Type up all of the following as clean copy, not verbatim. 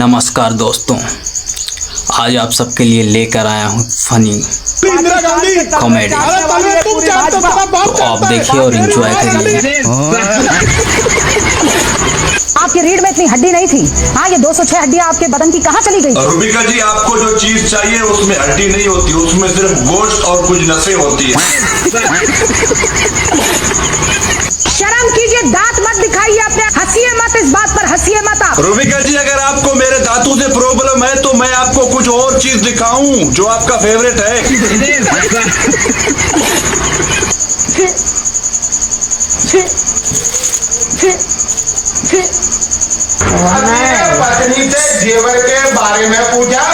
नमस्कार दोस्तों, आज आप सबके लिए लेकर आया हूँ फनी कॉमेडी। तो आप देखिए और एंजॉय करिए। आपकी रीढ़ में इतनी हड्डी नहीं थी। हाँ, ये 206 हड्डियां आपके बदन की कहाँ चली गई? रूबिका जी, आपको जो चीज चाहिए उसमें हड्डी नहीं होती, उसमें सिर्फ गोश्त और कुछ नसें होती है। शर्म कीजिए, दांत मत दिखाइए अपने, हंसिए मत, इस बात पर हंसिए मत आप। रूबिका जी, अगर आपको मेरे दांतों से प्रॉब्लम है तो मैं आपको कुछ और चीज दिखाऊं जो आपका फेवरेट है। पत्नी से जेवर के बारे में पूछा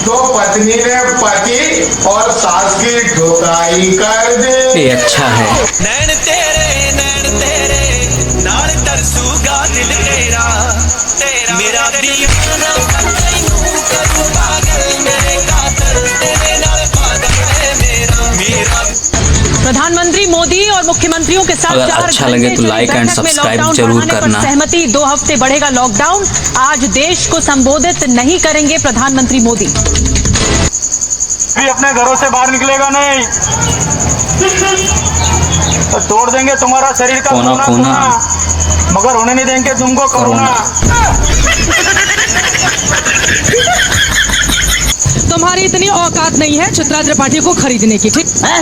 तो पत्नी ने पति और सास की ठुकाई कर दी। ये अच्छा है। नैन तेरे नाल तरसूगा दिल तेरा मेरा दीवाना तैनू करूं पागल मेरे कातिल तेरे नाल पागल है मेरा। प्रधानमंत्री मोदी और मुख्यमंत्रियों के साथ अगर अच्छा लगे तो लाइक एंड सब्सक्राइब जरूर करना। सहमति, 2 हफ्ते बढ़ेगा लॉकडाउन। आज देश को संबोधित नहीं करेंगे प्रधानमंत्री मोदी। भी अपने घरों से बाहर निकलेगा नहीं तो तोड़ देंगे तुम्हारा शरीर का कोना, मगर होने नहीं देंगे तुमको कोरोना। तुम्हारी इतनी औकात नहीं है चित्रा त्रिपाठी को खरीदने की, ठीक है?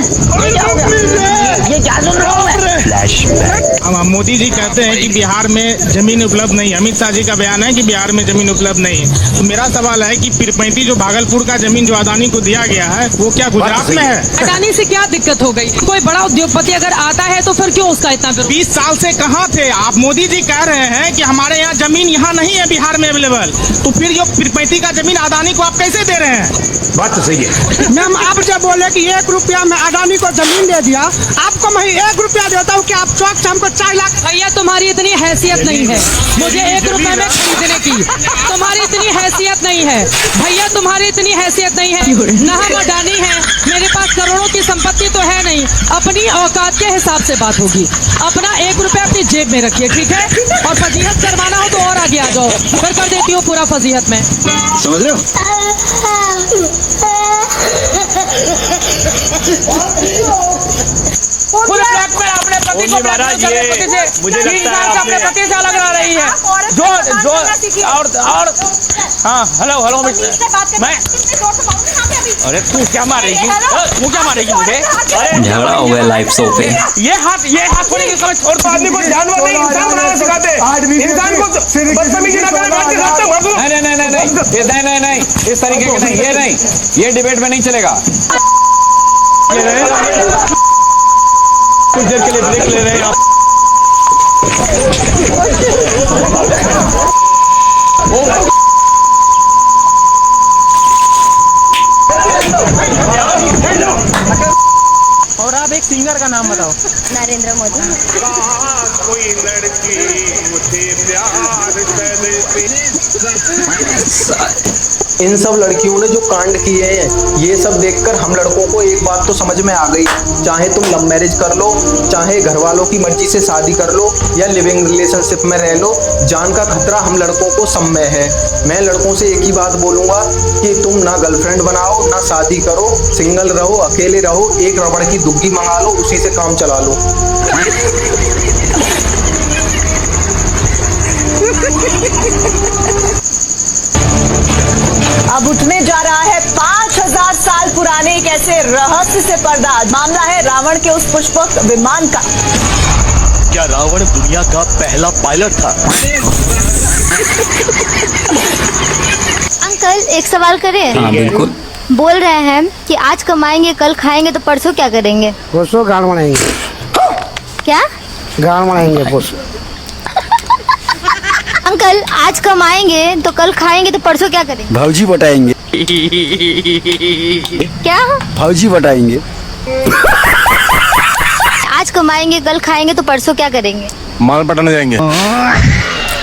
ये क्या सुन रहा हूँ मैं? मोदी जी कहते हैं कि बिहार में जमीन उपलब्ध नहीं। अमित शाह जी का बयान है कि बिहार में जमीन उपलब्ध नहीं है। तो मेरा सवाल है कि पीरपैंती जो भागलपुर का जमीन जो अदानी को दिया गया है वो क्या गुजरात में है? अडानी से क्या दिक्कत हो गई? कोई बड़ा उद्योगपति अगर आता है तो फिर क्यों उसका इतना विरोध? 20 साल से कहाँ थे आप? मोदी जी कह रहे हैं कि हमारे यहाँ जमीन यहाँ नहीं है बिहार में अवेलेबल, तो फिर ये पीरपैंती का जमीन अदानी को आप कैसे दे रहे हैं? बात तो सही है मैम, आप जब बोले कि 1 रुपया में अडानी को जमीन दे दिया, आपको मैं 1 रुपया देता हूँ कि आप चौक से हमको 4 लाख। भैया, तुम्हारी इतनी हैसियत नहीं है मुझे 1 रुपए में खरीदने की। तुम्हारी इतनी हैसियत नहीं है भैया, तुम्हारी इतनी हैसियत नहीं है ना। हम अडानी हैं, मेरे पास करोड़ों की संपत्ति तो है नहीं। अपनी औकात के हिसाब से बात होगी। अपना 1 रुपया अपनी जेब में रखिए, ठीक है? और फजीहत करवाना हो तो और आगे आ जाओ, फिर कर देती हूँ पूरा फजीहत में। समझ रहे हो? अपने पति को महाराज, ये मुझे लगता है अपने पति से अलग रह रही है। जो और हाँ, हेलो मैं, अरे तू क्या मारेगी? तू क्या मारेगी मुझे? झगड़ा हो गया लाइव शो पे। ये हाथ पड़ेगी समय छोड़ तो आदमी को जानवर नहीं इंसान बनाना सिखाते। इंसान को बदतमीजी ना करे, बात के रास्ते भर दो। नहीं, इस तरीके के नहीं, ये नहीं, ये डिबेट में नहीं चलेगा। कुछ देर के लिए ब्रेक ले रहे हैं आप। और आप एक सिंगर का नाम बताओ। नरेंद्र मोदी। कोई लड़की मुझे प्यार करती। इन सब लड़कियों ने जो कांड किए हैं, ये सब देखकर हम लड़कों को एक बात तो समझ में आ गई, चाहे तुम लव मैरिज कर लो, चाहे घर वालों की मर्जी से शादी कर लो या लिविंग रिलेशनशिप में रह लो, जान का खतरा हम लड़कों को सब में है। मैं लड़कों से एक ही बात बोलूंगा कि तुम ना गर्लफ्रेंड बनाओ, ना शादी करो, सिंगल रहो, अकेले रहो, एक रबड़ की दुग्गी मंगा लो, उसी से काम चला लो। अब उठने जा रहा है 5000 साल पुराने एक ऐसे रहस्य से पर्दा। मामला है रावण के उस पुष्पक विमान का। क्या रावण दुनिया का पहला पायलट था? अंकल, एक सवाल करें? हाँ बिल्कुल। बोल रहे हैं कि आज कमाएंगे कल खाएंगे तो परसों क्या करेंगे? परसों गाड़ बनाएंगे। क्या गाड़ बनाएंगे परसों। अंकल, आज कमाएंगे तो कल खाएंगे तो परसों क्या करेंगे? भौजी बटाएंगे। क्या? भौजी बटाएंगे। आज कमाएंगे कल खाएंगे तो परसों क्या करेंगे? माल पटाने जाएंगे।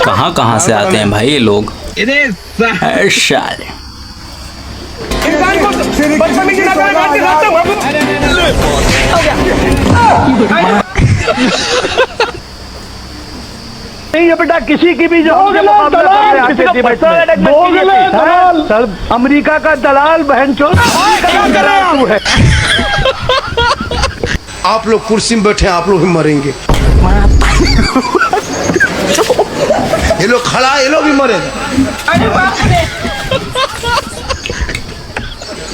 कहाँ से आते हैं भाई ये लोग? शाले इंसान को बदतमीजी ना करे, बात के रास्ते भर दो। नहीं है बेटा, किसी की भी जो सर, अमेरिका का दलाल बहन चोद है। आप लोग कुर्सी में बैठे, आप लोग भी मरेंगे। ये लोग खड़ा, ये लोग भी मरेगा।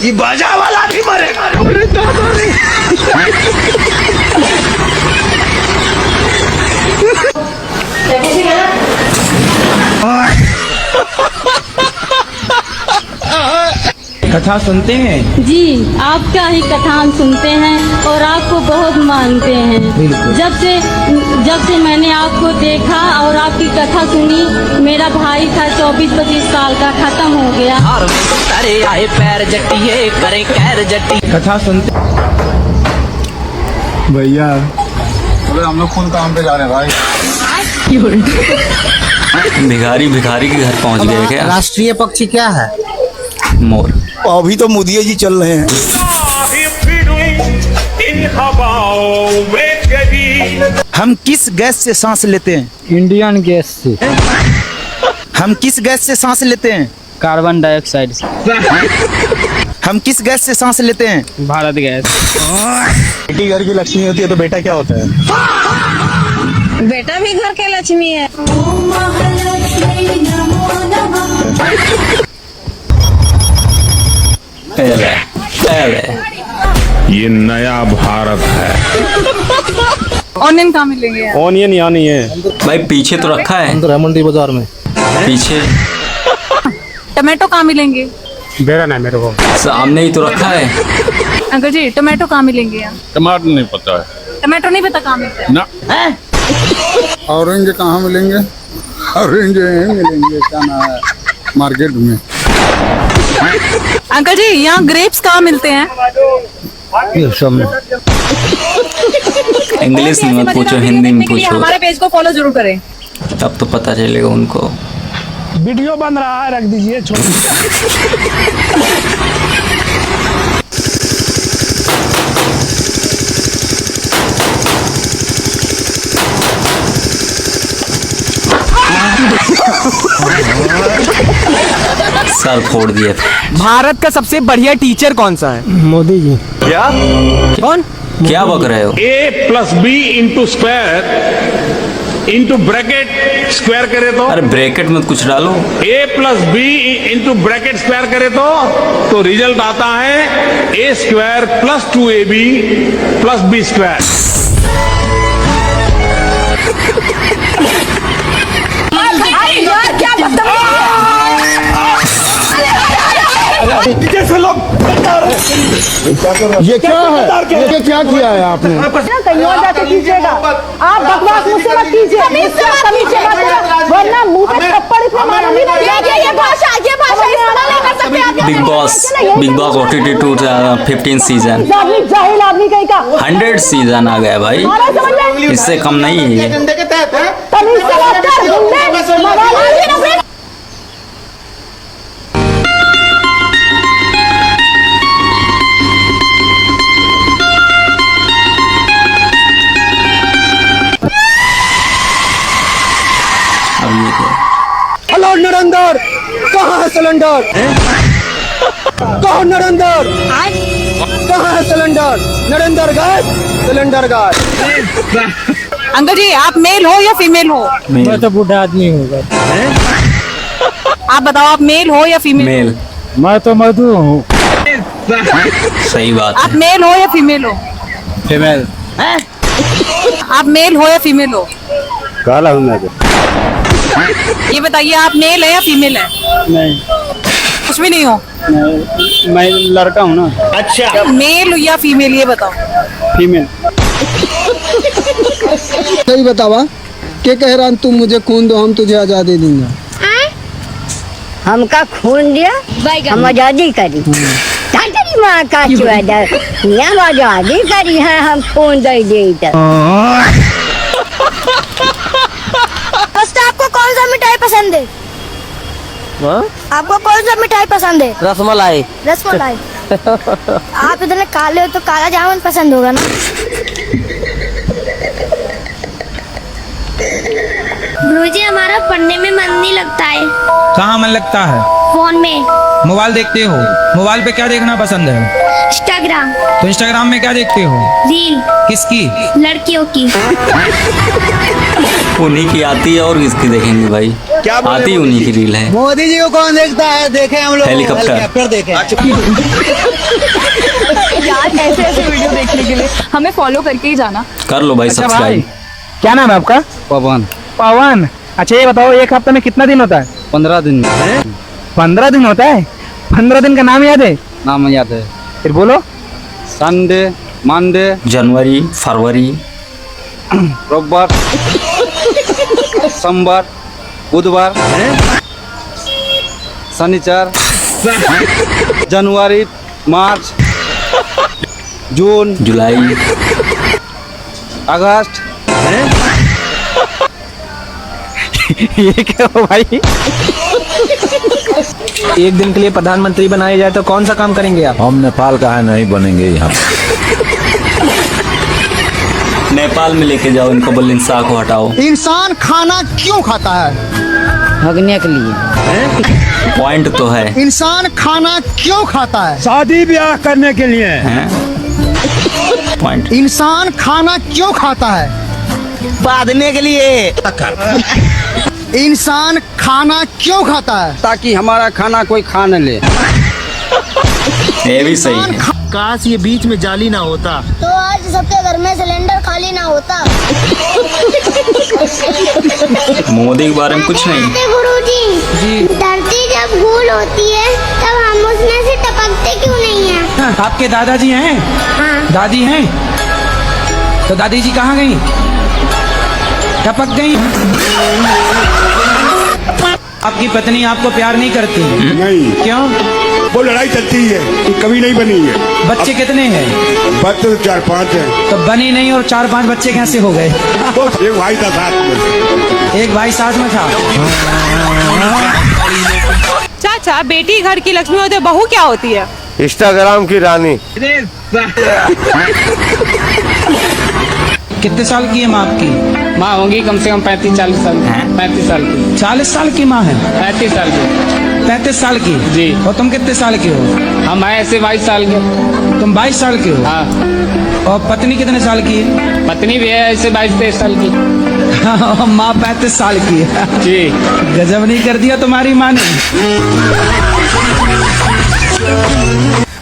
ये बाजा वाला भी मरेगा। कथा सुनते हैं जी, आपका ही कथा हम सुनते हैं और आपको बहुत मानते हैं। जब से मैंने आपको देखा और आपकी कथा सुनी, मेरा भाई था 24-25 साल का, खत्म हो गया। आए पैर जट्टिए करें कैर जट्टी। कथा सुनते भैया हम लोग कौन काम पे जा रहे हैं भाई? भिखारी के घर पहुंच गए क्या? राष्ट्रीय पक्षी क्या है? मोर। अभी तो मोदी जी चल रहे हैं। हम किस गैस से सांस लेते हैं? इंडियन गैस से। हम किस गैस से सांस लेते हैं? कार्बन डाइऑक्साइड से। हम किस गैस से सांस लेते हैं? भारत गैस। बेटी घर की लक्ष्मी होती है तो बेटा क्या होता है? बेटा भी घर के लक्ष्मी है। ये नया भारत है। ऑनियन कहाँ मिलेंगे? ऑनियन यहाँ नहीं है भाई, पीछे तो रखा है। रामंडी बाजार में पीछे। टमाटो कहाँ मिलेंगे? बेरा नहीं मेरे को। सामने ही तो रखा है। अंकल जी, टमाटो कहाँ मिलेंगे? टमाटर नहीं पता है। टमाटो नहीं पता कहाँ मिलता है? ना। ऑरेंज कहाँ मिलेंगे? ऑरेंज मिलेंगे क्या ना है मार्केट में। अंकल जी, यहाँ ग्रेप्स कहाँ मिलते हैं? इंग्लिश में मत पूछो, हिंदी में पूछो। हमारे पेज को फॉलो जरूर करें, तब तो पता चलेगा उनको। वीडियो बन रहा है, रख दीजिए। सर फोड़ दिए। भारत का सबसे बढ़िया टीचर कौन सा है? मोदी जी। क्या? कौन? क्या बक रहे हो? a+b into square into bracket square करे तो? अरे ब्रैकेट में कुछ डालो। a+b इंटू ब्रैकेट स्क्वायर करे तो रिजल्ट आता है a² + 2ab + b²। ये क्या है? ये क्या किया है आपने? कहीं और जाके कीजिएगा। आप बकवास मुझसे मत कीजिए, वरना मुंह पे थप्पड़ इतना मारूंगी ना। ये भाषा इस्तेमाल नहीं कर सकते आप। बिग बॉस OTT 15 सीजन, जाहिल आदमी कहीं का। 100 सीजन आ गया भाई, इससे कम नहीं है ये। तमीज से बात कर, गुंडे। हेलो नरेंद्र, कहाँ है सिलेंडर? कहाँ नरेंद्र? कहाँ है सिलेंडर? नरेंद्र गायब, सिलेंडर गायब। अंकल जी, आप मेल हो या फीमेल हो? मैं तो बूढ़ा आदमी हूँ। आप बताओ, आप मेल हो या फीमेल? मेल। मैं तो मधु हूँ। सही बात आप है। मेल हो या फीमेल हो? फीमेल। आप मेल हो या फीमेल हो? काला हूँ मैं। ये बताइए, आप मेल है या फीमेल है? नहीं, कुछ भी नहीं हो। नहीं, मैं लड़का हूँ ना। अच्छा, मेल या फीमेल, ये बताओ। फीमेल। सही बतावा, क्या कह रहा? तुम मुझे खून दो, हम तुझे आजादी दूंगा। हमका खून दिया, हम आजादी करी। तेरी माँ का चुआदा, यहाँ आजादी करी है, हम खून दे दे। आपको कौन सा मिठाई पसंद है? आपको कौन सा मिठाई पसंद है? रसमलाई। रसमलाई। आप इतने काले हो तो काला जामुन पसंद होगा ना? गुरुजी हमारा पढ़ने में मन नहीं लगता है। कहाँ मन लगता है? फोन में। मोबाइल देखते हो? मोबाइल पे क्या देखना पसंद है? इंस्टाग्राम। तो इंस्टाग्राम में क्या देखते हो? रील। किसकी? लड़कियों की। उन्हीं की आती है और किसकी देखेंगे भाई? क्या आती उन्हीं की रील है। मोदी जी को कौन देखता है? देखे हम लोग हेलीकॉप्टर देखे। यार ऐसे ऐसे वीडियो देखने के लिए हमें फॉलो करके ही जाना। कर लो भाई सब्सक्राइब। क्या नाम है आपका? पवन। पवन। अच्छा ये बताओ, एक हफ्ते में कितना दिन होता है? 15 दिन। 15 दिन होता है? 15 दिन का नाम याद है? नाम याद है। फिर बोलो। संडे, मंडे, जनवरी, फरवरी, रविवार, सोमवार, बुधवार, शनिवार, जनवरी, मार्च, जून, जुलाई, अगस्त। ये क्या हो भाई? एक दिन के लिए प्रधानमंत्री बनाया जाए तो कौन सा काम करेंगे आप? हम नेपाल का है नहीं बनेंगे यहाँ। नेपाल में लेके जाओ इनको, बलिंसा को हटाओ। इंसान खाना क्यों खाता है? भगने के लिए। पॉइंट तो है। इंसान खाना क्यों खाता है? शादी ब्याह करने के लिए। पॉइंट। इंसान खाना क्यों खाता है? बांधने के लिए। इंसान खाना क्यों खाता है? ताकि हमारा खाना कोई खा न ले। ये भी सही है। काश ये बीच में जाली ना होता तो आज सबके घर में सिलेंडर खाली ना होता। मोदी के बारे में कुछ नहीं। गुरुजी, धरती जब गोल होती है तब हम उसमें से टपकते क्यों नहीं हैं? आपके दादाजी हैं? हाँ। दादी हैं? तो दादी जी कहाँ गई? टपक गई? आपकी पत्नी आपको प्यार नहीं करती? नहीं। क्यों? वो लड़ाई चलती है, कभी नहीं बनी है। बच्चे कितने हैं? बच्चे तो 4-5 हैं। तो बनी नहीं और 4-5 बच्चे कैसे हो गए? एक भाई था साथ में। एक भाई साथ में था। चाचा, बेटी घर की लक्ष्मी होती है, बहू क्या होती है? इंस्टाग्राम की रानी। कितने साल की है माँ आपकी? माँ होंगी कम से कम 35-40 साल। 35 साल की। 40 साल की माँ है? 35 साल की। 35 साल की? जी। और तुम कितने साल के हो? हम हैं ऐसे 22 साल के। तुम 22 साल के हो? हाँ। और पत्नी कितने साल की है? पत्नी भी है ऐसे 22-23 साल की। माँ 35 साल की है। जी। गजब नहीं कर दिया तुम्हारी माँ ने।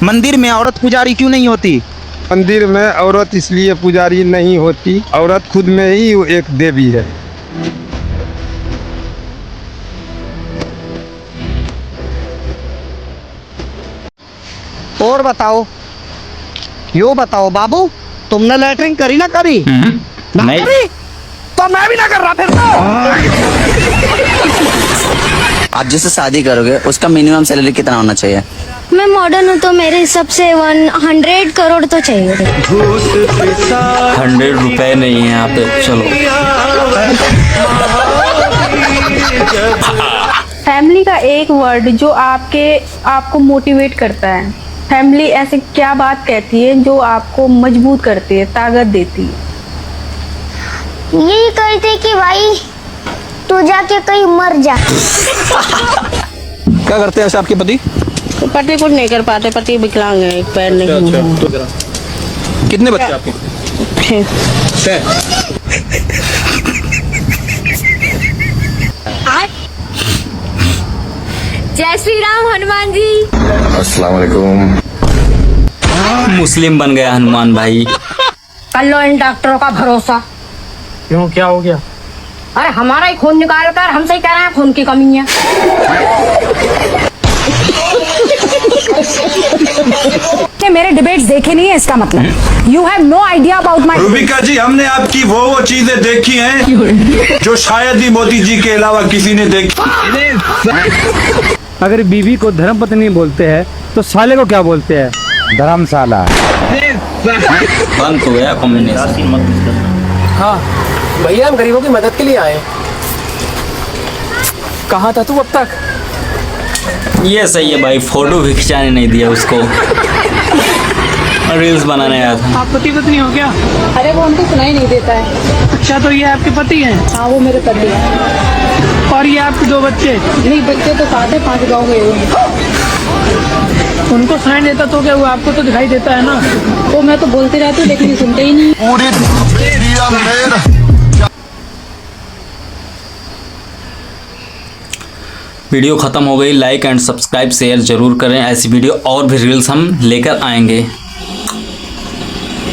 मंदिर में औरत पुजारी क्यों नहीं होती? मंदिर में औरत इसलिए पुजारी नहीं होती, औरत खुद में ही एक देवी है। और बताओ, यो बताओ बाबू, तुमने लैटरिन करी ना करी? नहीं। तो मैं भी ना कर रहा फिर आप जिससे शादी करोगे उसका मिनिमम सैलरी कितना होना चाहिए? मैं मॉडर्न हूँ तो मेरे हिसाब से 100 करोड़ तो चाहिए। 100 रुपए नहीं है यहाँ पे। चलो। फैमिली का एक वर्ड जो आपको मोटिवेट करता है। फैमिली ऐसे क्या बात कहती है जो आपको मजबूत करती है, ताकत देती है? यही कहते कि भाई तू जाके कहीं मर जा। क्या करते हैं आपके पति? पति कुछ नहीं कर पाते, पति विकलांग है, एक पैर नहीं है। कितने बच्चे आपके? 6। जय श्री राम हनुमान जी। अस्सलाम वालेकुम। मुस्लिम बन गया हनुमान भाई। कर लो इन डॉक्टरों का भरोसा। क्यों, क्या हो गया? अरे हमारा ही खून निकाल कर हमसे ही कह रहे हैं खून की कमी है। मेरे डिबेट्स देखे नहीं है इसका मतलब। You have no idea about my. Rubika ji, हमने आपकी वो चीजें देखी हैं जो शायद ही मोदी जी के अलावा किसी ने देखी। अगर बीवी को धर्मपत्नी बोलते हैं तो साले को क्या बोलते हैं? धर्मशाला। बंद हो गया कॉम्बिनेशन। हाँ भैया, हम गरीबों की मदद के लिए आए। कहाँ था तू अब तक? ये सही है भाई, फोटो भी खिंचाने नहीं दिया उसको। रील्स बनाने आया था। आप पति पत्नी हो क्या? अरे वो हमको सुनाई नहीं देता है। अच्छा, तो ये आपके पति हैं? हाँ, वो मेरे पति हैं। और ये आपके 2 बच्चे? नहीं, बच्चे तो साथ है, 5 गाँव गए हुए हैं। उनको सुनाई देता तो क्या हुआ, आपको तो दिखाई देता है ना। वो मैं तो बोलती रहती हूँ लेकिन सुनते ही नहीं। वीडियो ख़त्म हो गई। लाइक एंड सब्सक्राइब शेयर ज़रूर करें। ऐसी वीडियो और भी रील्स हम लेकर आएंगे।